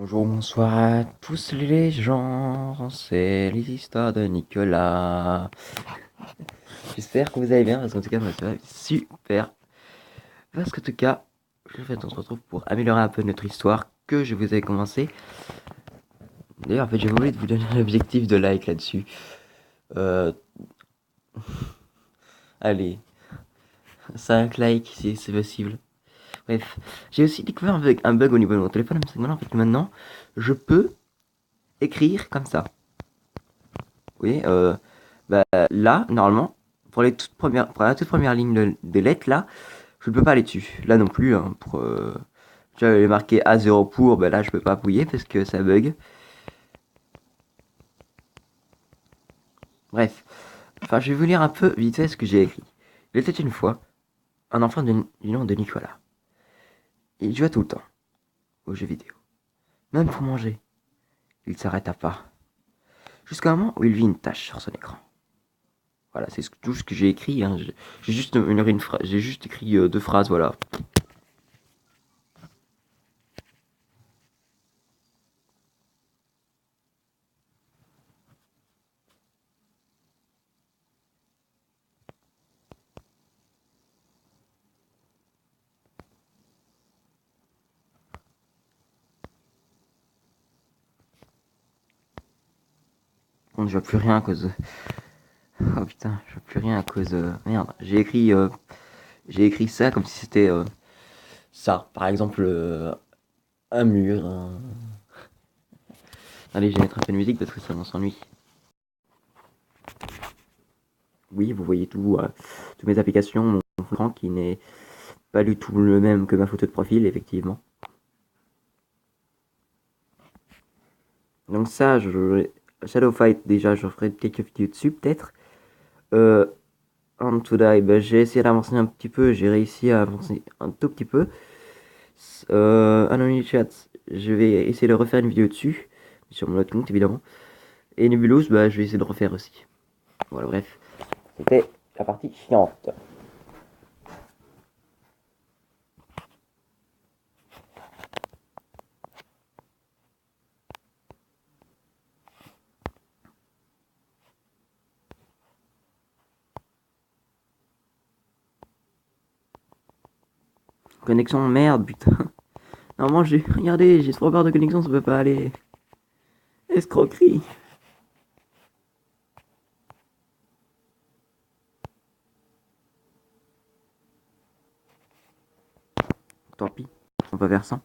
Bonjour, bonsoir à tous les gens, c'est l'histoire de Nicolas. J'espère que vous allez bien, parce qu'en tout cas, moi ça va super. Parce qu'en tout cas, on se retrouve pour améliorer un peu notre histoire que je vous ai commencé. D'ailleurs, en fait, j'ai oublié de vous donner un objectif de like là-dessus. Euh, allez, 5 likes si c'est possible. Bref, j'ai aussi découvert un bug au niveau de mon téléphone, c'est que maintenant, je peux écrire comme ça. Vous voyez, bah, là, normalement, pour la toute première ligne des lettres, là, je ne peux pas aller dessus. Là non plus, hein, tu vois, il est marqué A0 pour, bah là, je peux pas appuyer parce que ça bug. Bref, enfin, je vais vous lire un peu vite fait ce que j'ai écrit. Il était une fois un enfant du nom de Nicolas. Il jouait tout le temps aux jeux vidéo, même pour manger. Il s'arrêta pas, jusqu'à un moment où il vit une tache sur son écran. Voilà, c'est tout ce que j'ai écrit, hein. J'ai juste écrit deux phrases, voilà. Bon, je vois plus rien à cause de... Oh putain, je vois plus rien à cause... Merde, j'ai écrit ça comme si c'était ça. Par exemple, un mur. Allez, je vais mettre un peu de musique parce que ça m'en s'ennuie. Oui, vous voyez tout, toutes mes applications, mon écran qui n'est pas du tout le même que ma photo de profil, effectivement. Donc ça, Shadow Fight, déjà, je ferai quelques vidéos dessus, peut-être. Euh, On to Die, bah, j'ai essayé d'avancer un petit peu, j'ai réussi à avancer un tout petit peu. Anonymous Chat, je vais essayer de refaire une vidéo dessus, sur mon autre compte évidemment. Et Nebulous, bah, je vais essayer de refaire aussi. Voilà, bref, c'était la partie chiante. Connexion, merde, putain. Normalement, regardez, j'ai trop peur de connexion, ça peut pas aller. Escroquerie. Tant pis, on va faire ça.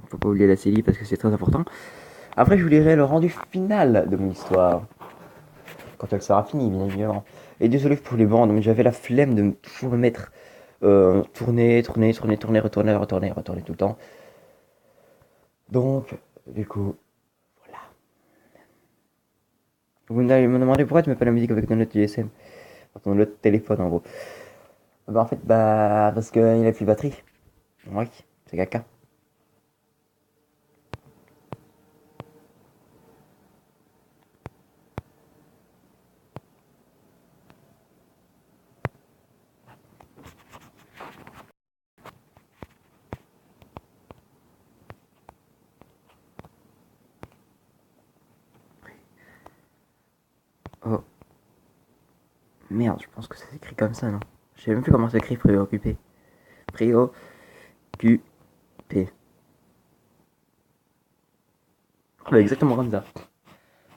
Faut pas oublier la série parce que c'est très important. Après, je vous lirai le rendu final de mon histoire. Quand elle sera finie, bien évidemment. Et désolé pour les bandes, mais j'avais la flemme de toujours me mettre tourner, retourner tout le temps. Donc, du coup, voilà. Vous allez me demander pourquoi tu mets pas la musique avec ton autre GSM, ton autre téléphone en gros. Bah en fait, bah parce qu'il a plus de batterie. Oui, c'est caca. Oh, merde, je pense que ça s'écrit comme ça, non? Je sais même plus comment ça s'écrit préoccupé. Préoccupé. Ouais, exactement comme ça.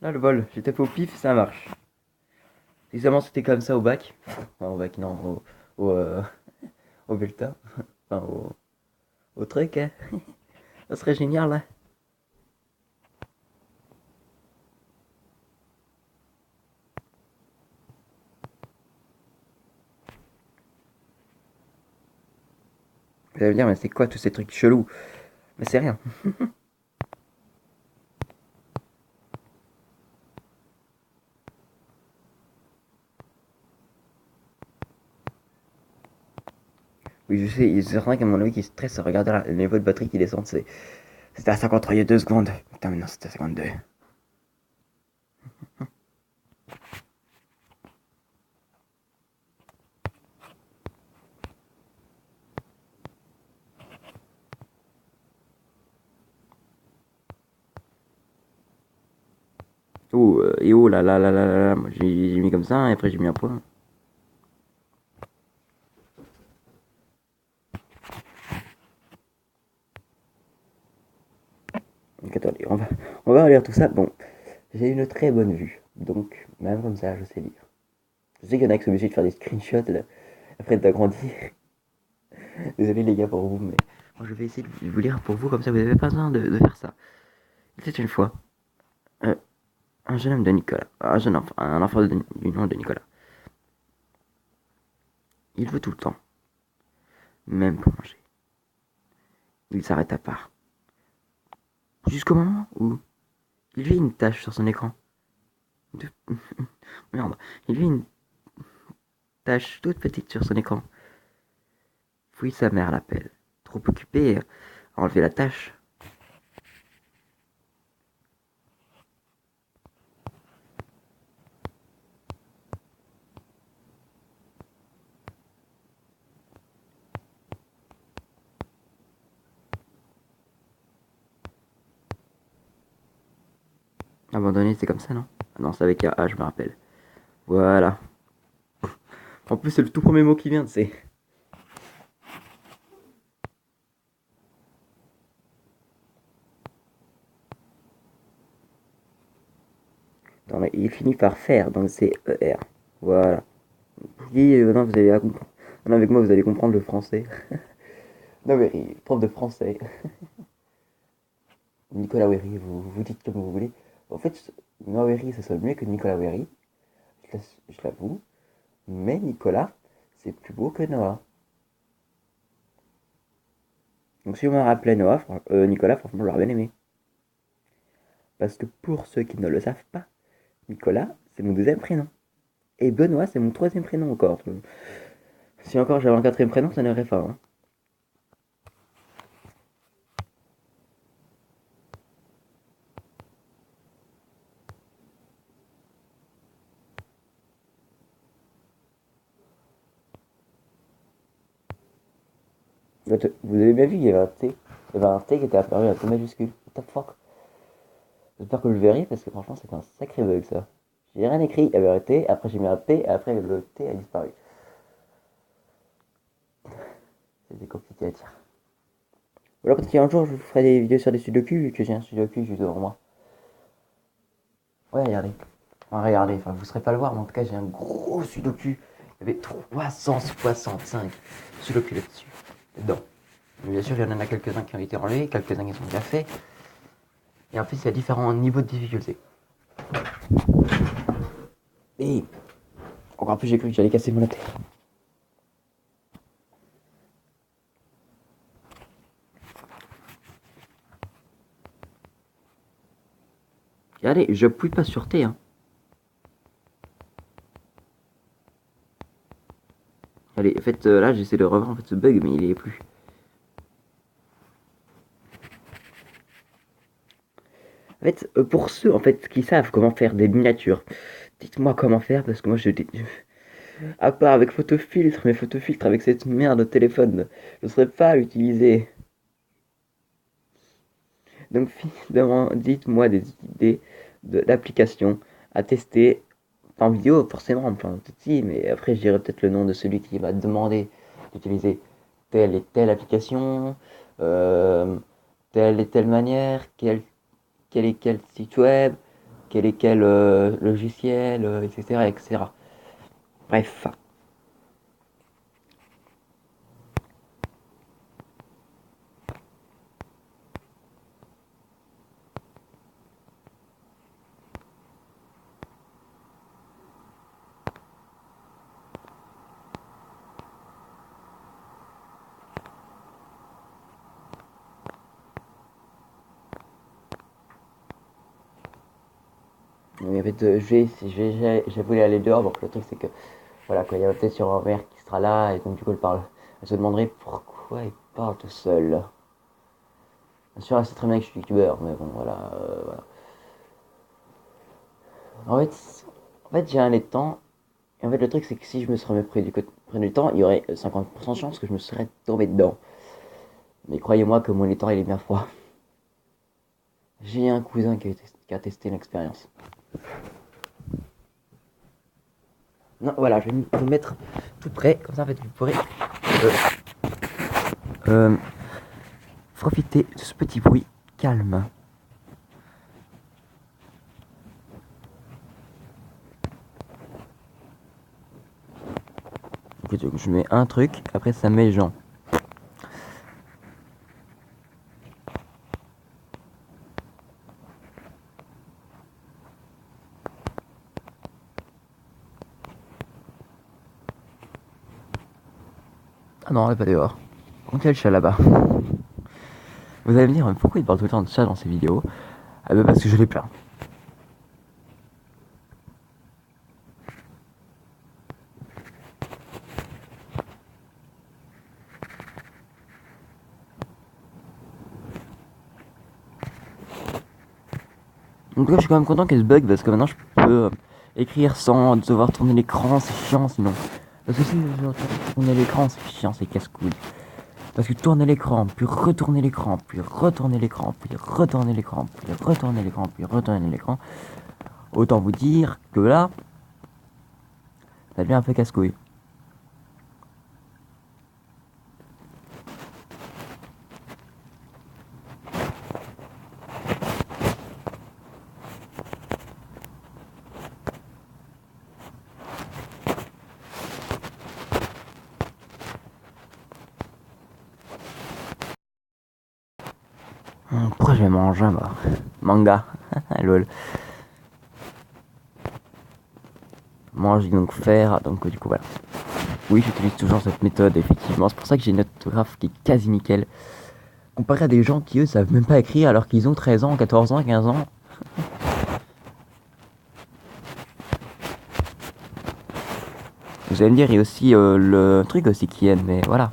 Là, le vol, j'ai tapé au pif, ça marche. Évidemment, c'était comme ça au bac. Enfin, au bac, non, au bulletin. Enfin, au truc, hein. Ça serait génial, là. Vous allez me dire, mais c'est quoi tous ces trucs chelous? Mais c'est rien. Oui, je sais, il y a certains, à mon avis, qui stressent à regarder le niveau de batterie qui descend. C'était à 53 il y a 2 secondes. Putain, maintenant c'était à 52. Oh, et oh là là là là là là. Moi, j'ai mis comme ça et après j'ai mis un point. Donc attendez, on va relire tout ça. Bon, j'ai une très bonne vue. Donc, même comme ça, je sais lire. Je sais qu'il y en a qui sont obligés de faire des screenshots là, après d'agrandir. Désolé les gars pour vous, mais moi je vais essayer de vous lire pour vous, comme ça vous n'avez pas besoin de faire ça. C'est une fois, euh, un jeune homme de Nicolas, un enfant du nom de Nicolas. Il veut tout le temps, même pour manger. Il s'arrête à part. Jusqu'au moment où il vit une tache sur son écran. De... Merde, il vit une tache toute petite sur son écran. Puis sa mère l'appelle, trop occupée à enlever la tache. Abandonné, c'est comme ça, non? Ah non, c'est avec un A, je me rappelle. Voilà. En plus, c'est le tout premier mot qui vient, c'est. Non, mais il finit par faire, donc c'est ER. Voilà. Si maintenant vous allez comprendre. Maintenant avec moi vous allez comprendre le français. Non mais prof de français. Nicolas Wery, vous dites comme vous voulez. En fait, Noah Wery ça sonne mieux que Nicolas Wery. Je l'avoue. Mais Nicolas, c'est plus beau que Noah. Donc si on me rappelait Nicolas, franchement j'aurais bien aimé. Parce que pour ceux qui ne le savent pas, Nicolas, c'est mon deuxième prénom. Et Benoît, c'est mon troisième prénom encore. Si encore j'avais un quatrième prénom, ça n'irait pas. Hein. Vous avez bien vu, il y avait un T. Il y avait un T qui était apparu à tout majuscule. What the fuck? J'espère que je le verrai parce que franchement, c'est un sacré bug ça. J'ai rien écrit, il y avait un T, après j'ai mis un P, et après le T a disparu. C'était compliqué à dire. Voilà, peut-être qu'un jour je vous ferai des vidéos sur des sudoku, vu que j'ai un sudoku juste devant moi. Ouais, regardez. Enfin, regardez, enfin, vous ne saurez pas le voir, mais en tout cas, j'ai un gros sudoku. Il y avait 365 sudoku là-dessus. Dedans. Mais bien sûr, il y en a quelques-uns qui ont été enlevés, quelques-uns qui sont déjà faits. Et en fait, il y a différents niveaux de difficulté. Et encore plus, j'ai cru que j'allais casser mon latte. Regardez, je appuie pas sur T. Hein. Allez, en fait, là, j'essaie de revoir en fait, ce bug, mais il est plus. En fait, pour ceux en fait, qui savent comment faire des miniatures, dites-moi comment faire, parce que moi, à part avec photofiltre, mes photofiltres avec cette merde de téléphone, je ne saurais pas l'utiliser. Donc, dites-moi des idées d'applications à tester en vidéo, forcément, en plan petit, mais après, je dirais peut-être le nom de celui qui va demander d'utiliser telle et telle application, euh, telle et telle manière, quel est quel site web, quel est quel logiciel, etc., etc. Bref. Mais en fait, j'ai voulu aller dehors, donc le truc c'est que, voilà, quoi, il y a peut-être sur un verre qui sera là, et donc du coup elle parle. Elle se demanderait pourquoi il parle tout seul. Bien sûr, elle sait très bien que je suis youtubeur, mais bon, voilà. Voilà. En fait, j'ai un lait de temps. Et en fait, le truc, c'est que si je me serais pris près du temps, il y aurait 50% de chance que je me serais tombé dedans. Mais croyez-moi que mon lait de temps, il est bien froid. J'ai un cousin qui a testé l'expérience. Non, voilà, je vais vous mettre tout près, comme ça en fait vous pourrez euh, profiter de ce petit bruit calme. Donc, je mets un truc, après ça met Jean. Ah non, elle est pas dehors. On tient le chat là-bas. Vous allez me dire, pourquoi il parle tout le temps de chat dans ses vidéos? Ah bah parce que je l'ai plein. Donc là, je suis quand même content qu'elle se bug parce que maintenant je peux écrire sans devoir tourner l'écran, c'est chiant sinon. Parce que si je dois tourner l'écran, c'est chiant, c'est casse-couille. Parce que tourner l'écran, puis retourner l'écran, puis retourner l'écran, puis retourner l'écran, puis retourner l'écran, puis retourner l'écran. Autant vous dire que là, ça devient un peu casse-couille. Pourquoi je vais manger un manga? Lol. Mange donc faire, donc du coup voilà. Oui, j'utilise toujours cette méthode, effectivement. C'est pour ça que j'ai une orthographe qui est quasi nickel. Comparé à des gens qui, eux, savent même pas écrire alors qu'ils ont 13 ans, 14 ans, 15 ans. Vous allez me dire, il y a aussi le truc aussi qui aide, mais voilà.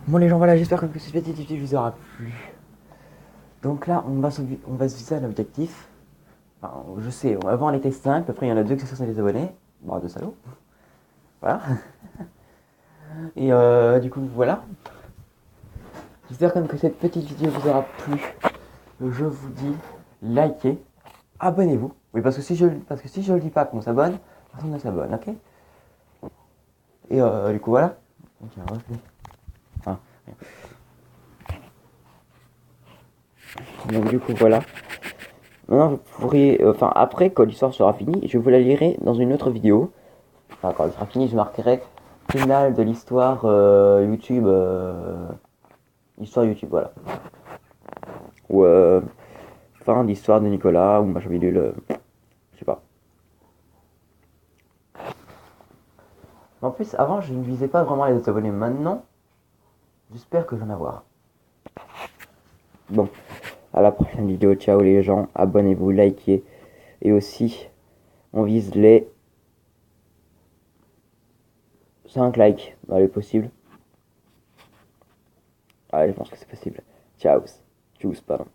Bon les gens, voilà, j'espère que cette petite vidéo vous aura plu. Donc là, on va se viser à l'objectif. Enfin, je sais, avant on était 5, après il y en a 2 qui sont des abonnés. Bon, 2 salauds. Voilà. Et du coup, voilà. J'espère quand même que cette petite vidéo vous aura plu. Je vous dis, likez, abonnez-vous. Oui, parce que si je le dis pas qu'on s'abonne, personne ne s'abonne, ok? Et du coup, voilà. Ok, reflet. Ah, donc du coup, voilà. Maintenant, vous pourrez, enfin après, quand l'histoire sera finie, je vous la lirai dans une autre vidéo. Enfin, quand elle sera finie, je marquerai finale de l'histoire YouTube. Histoire YouTube, voilà. Ou fin d'histoire de Nicolas, ou machin bidule, je sais pas. En plus, avant, je ne visais pas vraiment les abonnés. Maintenant, j'espère que j'en avoir. Bon, à la prochaine vidéo. Ciao les gens, abonnez-vous, likez. Et aussi, on vise les 5 likes. Allez, possible. Allez, je pense que c'est possible. Ciao. Tchuss, pardon.